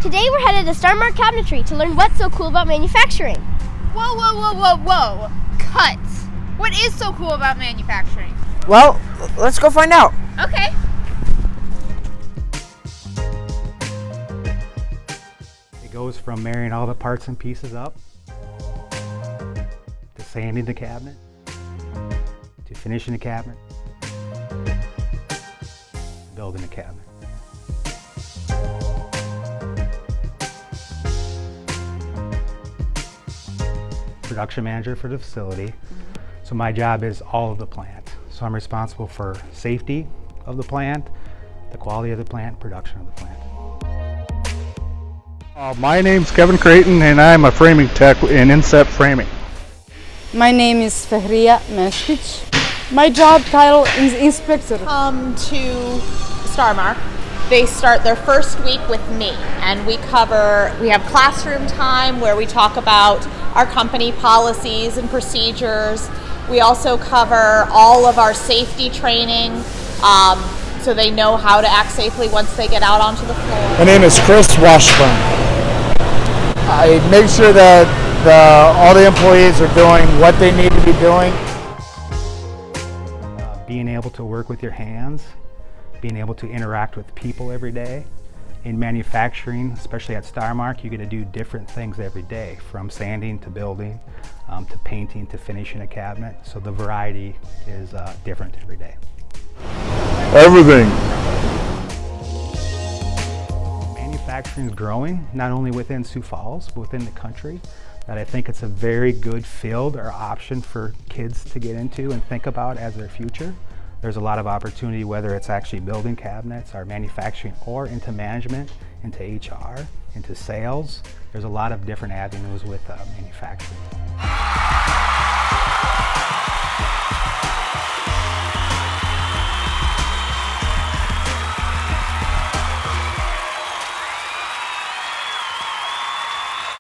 Today we're headed to Starmark Cabinetry to learn what's so cool about manufacturing. Whoa, whoa, whoa, whoa, whoa. Cut. What is so cool about manufacturing? Well, let's go find out. Okay. It goes from marrying all the parts and pieces up, to sanding the cabinet, to finishing the cabinet, building the cabinet. Production manager for the facility. So my job is all of the plant. So I'm responsible for safety of the plant, the quality of the plant, production of the plant. My name's Kevin Creighton and I'm a framing tech in inset framing. My name is Fahriya Mashkic. My job title is inspector. Come to Starmark. They start their first week with me, and we have classroom time where we talk about our company policies and procedures. We also cover all of our safety training, so they know how to act safely once they get out onto the floor. My name is Chris Washburn. I make sure that all the employees are doing what they need to be doing. Being able to work with your hands, being able to interact with people every day. In manufacturing, especially at Starmark, you get to do different things every day, from sanding to building, to painting to finishing a cabinet. So the variety is different every day. Everything. Manufacturing is growing, not only within Sioux Falls, but within the country. That I think it's a very good field or option for kids to get into and think about as their future. There's a lot of opportunity, whether it's actually building cabinets or manufacturing, or into management, into HR, into sales. There's a lot of different avenues with manufacturing.